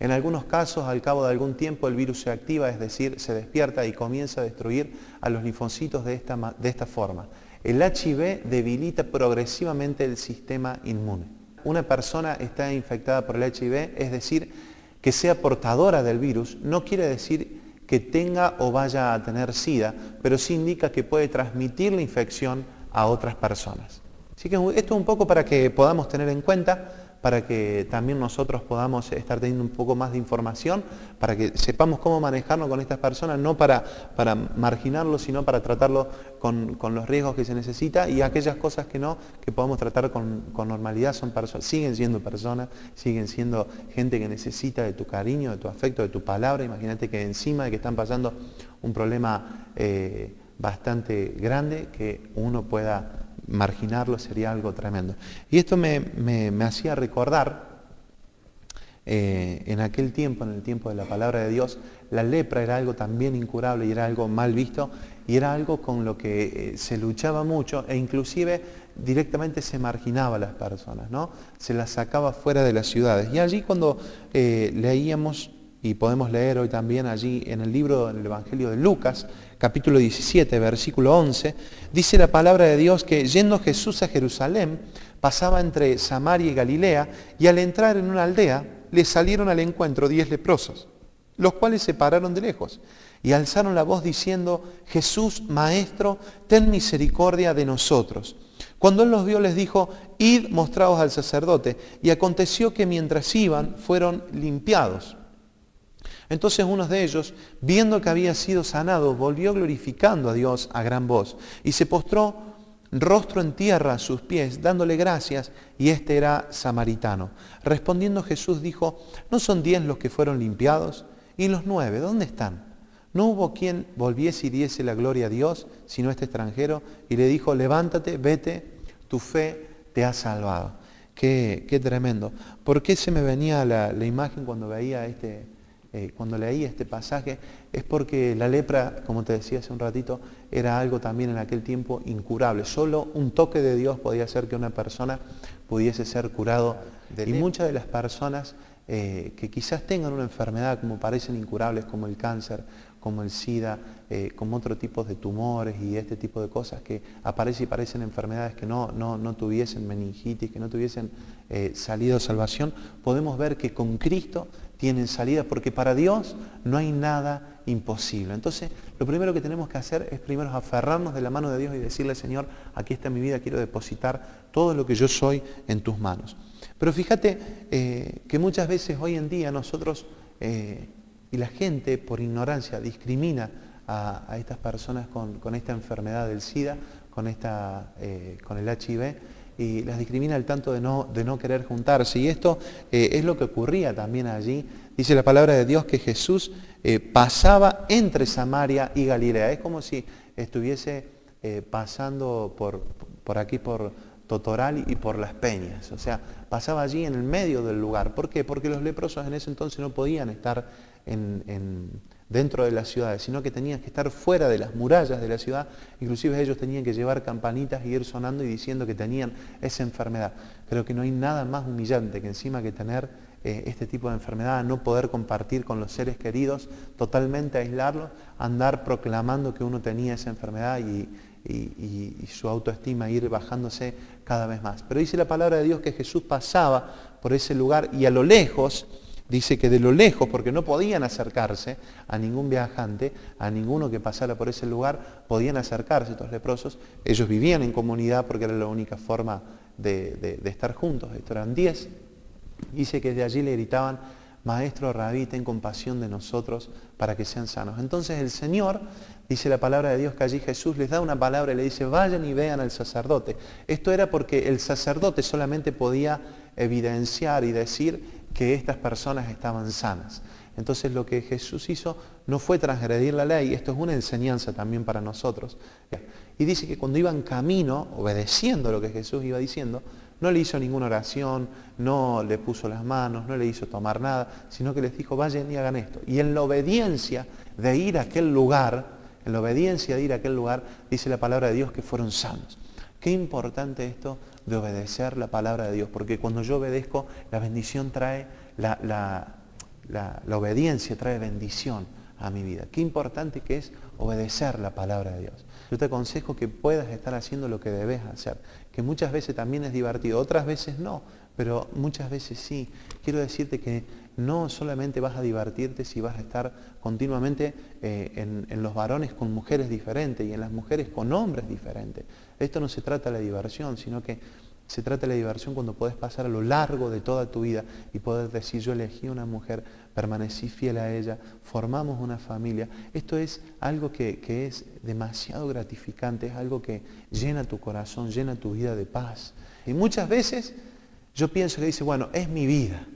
En algunos casos, al cabo de algún tiempo, el virus se activa, es decir, se despierta y comienza a destruir a los linfocitos de esta forma. El HIV debilita progresivamente el sistema inmune. Una persona está infectada por el HIV, es decir, que sea portadora del virus, no quiere decir que tenga o vaya a tener SIDA, pero sí indica que puede transmitir la infección a otras personas. Así que esto es un poco para que podamos tener en cuenta, para que también nosotros podamos estar teniendo un poco más de información, para que sepamos cómo manejarnos con estas personas, no para marginarlos, sino para tratarlo con los riesgos que se necesita, y aquellas cosas que no, que podamos tratar con normalidad. Son personas, siguen siendo personas, siguen siendo gente que necesita de tu cariño, de tu afecto, de tu palabra. Imagínate que encima de que están pasando un problema bastante grande, que uno pueda marginarlo sería algo tremendo. Y esto me hacía recordar, en aquel tiempo, en el tiempo de la palabra de Dios, la lepra era algo también incurable y era algo mal visto, y era algo con lo que se luchaba mucho, e inclusive directamente se marginaba a las personas, ¿no? Se las sacaba fuera de las ciudades. Y allí cuando leíamos, y podemos leer hoy también allí en el libro, en el Evangelio de Lucas, capítulo 17, versículo 11, dice la palabra de Dios que yendo Jesús a Jerusalén, pasaba entre Samaria y Galilea, y al entrar en una aldea, le salieron al encuentro 10 leprosos, los cuales se pararon de lejos, y alzaron la voz diciendo: Jesús, Maestro, ten misericordia de nosotros. Cuando él los vio, les dijo: id, mostraos al sacerdote. Y aconteció que mientras iban, fueron limpiados. Entonces uno de ellos, viendo que había sido sanado, volvió glorificando a Dios a gran voz, y se postró rostro en tierra a sus pies, dándole gracias, y este era samaritano. Respondiendo Jesús dijo: ¿no son 10 los que fueron limpiados? ¿Y los 9, dónde están? ¿No hubo quien volviese y diese la gloria a Dios, sino este extranjero? Y le dijo: levántate, vete, tu fe te ha salvado. Qué tremendo. ¿Por qué se me venía la imagen cuando veía cuando leí este pasaje? Es porque la lepra, como te decía hace un ratito, era algo también en aquel tiempo incurable. Solo un toque de Dios podía hacer que una persona pudiese ser curado. Y muchas de las personas que quizás tengan una enfermedad como parecen incurables, como el cáncer, como el SIDA, como otro tipo de tumores y este tipo de cosas que aparecen y parecen enfermedades que no tuviesen meningitis, que no tuviesen salida o salvación, podemos ver que con Cristo tienen salida, porque para Dios no hay nada imposible. Entonces, lo primero que tenemos que hacer es primero aferrarnos de la mano de Dios y decirle: Señor, aquí está mi vida, quiero depositar todo lo que yo soy en tus manos. Pero fíjate que muchas veces hoy en día nosotros y la gente por ignorancia discrimina a estas personas con esta enfermedad del SIDA, con el HIV, y las discrimina al tanto de no querer juntarse. Y esto es lo que ocurría también allí. Dice la palabra de Dios que Jesús pasaba entre Samaria y Galilea. Es como si estuviese pasando por aquí, por Totoral y por Las Peñas. O sea, pasaba allí en el medio del lugar. ¿Por qué? Porque los leprosos en ese entonces no podían estar dentro de las ciudades, sino que tenían que estar fuera de las murallas de la ciudad. Inclusive ellos tenían que llevar campanitas y ir sonando y diciendo que tenían esa enfermedad. Creo que no hay nada más humillante que encima que tener este tipo de enfermedad, no poder compartir con los seres queridos, totalmente aislarlos, andar proclamando que uno tenía esa enfermedad y su autoestima ir bajándose cada vez más. Pero dice la palabra de Dios que Jesús pasaba por ese lugar, y a lo lejos, dice que de lo lejos, porque no podían acercarse a ningún viajante, a ninguno que pasara por ese lugar, podían acercarse estos leprosos. Ellos vivían en comunidad porque era la única forma de estar juntos. Estos eran 10. Dice que de allí le gritaban: Maestro, Rabí, ten compasión de nosotros para que sean sanos. Entonces el Señor, dice la palabra de Dios, que allí Jesús les da una palabra y le dice: vayan y vean al sacerdote. Esto era porque el sacerdote solamente podía evidenciar y decir que estas personas estaban sanas. Entonces lo que Jesús hizo no fue transgredir la ley. Esto es una enseñanza también para nosotros. Y dice que cuando iban camino, obedeciendo lo que Jesús iba diciendo, no le hizo ninguna oración, no le puso las manos, no le hizo tomar nada, sino que les dijo: vayan y hagan esto. Y en la obediencia de ir a aquel lugar, dice la palabra de Dios que fueron sanos. Qué importante esto de obedecer la palabra de Dios, porque cuando yo obedezco, la bendición trae la obediencia trae bendición a mi vida. Qué importante que es obedecer la palabra de Dios. Yo te aconsejo que puedas estar haciendo lo que debes hacer, que muchas veces también es divertido, otras veces no, pero muchas veces sí. Quiero decirte que no solamente vas a divertirte si vas a estar continuamente en los varones con mujeres diferentes y en las mujeres con hombres diferentes. Esto no se trata de la diversión, sino que se trata de la diversión cuando podés pasar a lo largo de toda tu vida y poder decir, yo elegí una mujer, permanecí fiel a ella, formamos una familia. Esto es algo que es demasiado gratificante, es algo que llena tu corazón, llena tu vida de paz. Y muchas veces yo pienso que dice, bueno, es mi vida.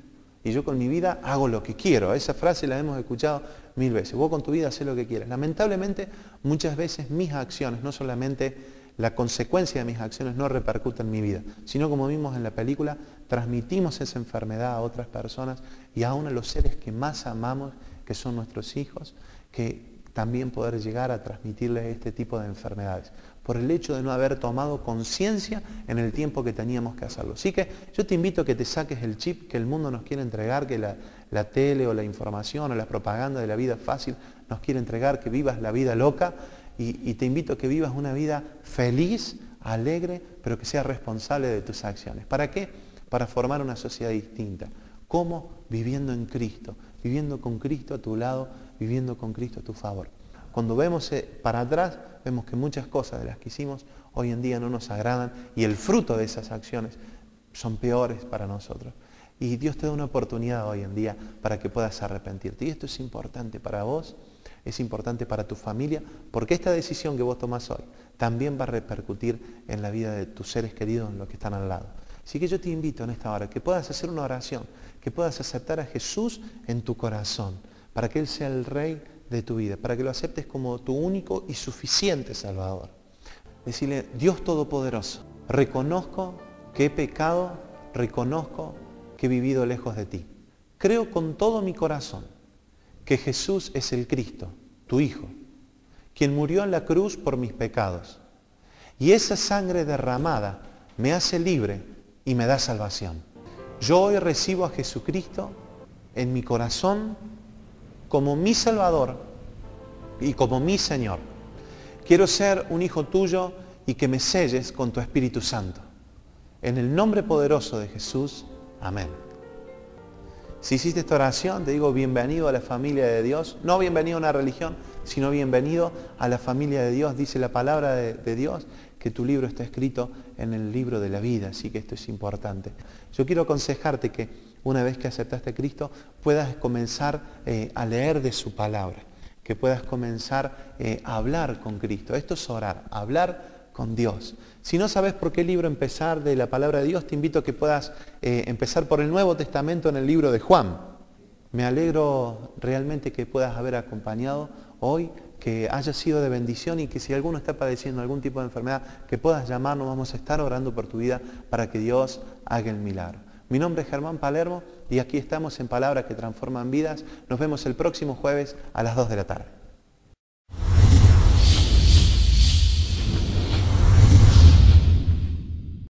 Y yo con mi vida hago lo que quiero. Esa frase la hemos escuchado 1000 veces. Vos con tu vida hacés lo que quieras. Lamentablemente, muchas veces mis acciones, no solamente la consecuencia de mis acciones no repercute en mi vida, sino como vimos en la película, transmitimos esa enfermedad a otras personas y aún a los seres que más amamos, que son nuestros hijos, que también poder llegar a transmitirles este tipo de enfermedades, por el hecho de no haber tomado conciencia en el tiempo que teníamos que hacerlo. Así que yo te invito a que te saques el chip que el mundo nos quiere entregar, que la tele o la información o la propaganda de la vida fácil nos quiere entregar, que vivas la vida loca, y te invito a que vivas una vida feliz, alegre, pero que seas responsable de tus acciones. ¿Para qué? Para formar una sociedad distinta. ¿Cómo? Viviendo en Cristo, viviendo con Cristo a tu lado, viviendo con Cristo a tu favor. Cuando vemos para atrás, vemos que muchas cosas de las que hicimos hoy en día no nos agradan y el fruto de esas acciones son peores para nosotros. Y Dios te da una oportunidad hoy en día para que puedas arrepentirte. Y esto es importante para vos, es importante para tu familia, porque esta decisión que vos tomás hoy también va a repercutir en la vida de tus seres queridos, en los que están al lado. Así que yo te invito en esta hora que puedas hacer una oración, que puedas aceptar a Jesús en tu corazón, para que Él sea el Rey de tu vida, para que lo aceptes como tu único y suficiente Salvador. Decirle, Dios Todopoderoso, reconozco que he pecado, reconozco que he vivido lejos de ti. Creo con todo mi corazón que Jesús es el Cristo, tu Hijo, quien murió en la cruz por mis pecados. Y esa sangre derramada me hace libre y me da salvación. Yo hoy recibo a Jesucristo en mi corazón como mi Salvador y como mi Señor. Quiero ser un hijo tuyo y que me selles con tu Espíritu Santo. En el nombre poderoso de Jesús, amén. Si hiciste esta oración, te digo bienvenido a la familia de Dios. No bienvenido a una religión, sino bienvenido a la familia de Dios. Dice la palabra de Dios que tu libro está escrito en el libro de la vida, así que esto es importante. Yo quiero aconsejarte que una vez que aceptaste a Cristo, puedas comenzar a leer de su palabra, que puedas comenzar a hablar con Cristo. Esto es orar, hablar con Dios. Si no sabes por qué libro empezar de la palabra de Dios, te invito a que puedas empezar por el Nuevo Testamento en el libro de Juan. Me alegro realmente que puedas haber acompañado hoy, que haya sido de bendición y que si alguno está padeciendo algún tipo de enfermedad, que puedas llamarnos, vamos a estar orando por tu vida para que Dios haga el milagro. Mi nombre es Germán Palermo y aquí estamos en Palabras que Transforman Vidas. Nos vemos el próximo jueves a las 2 de la tarde.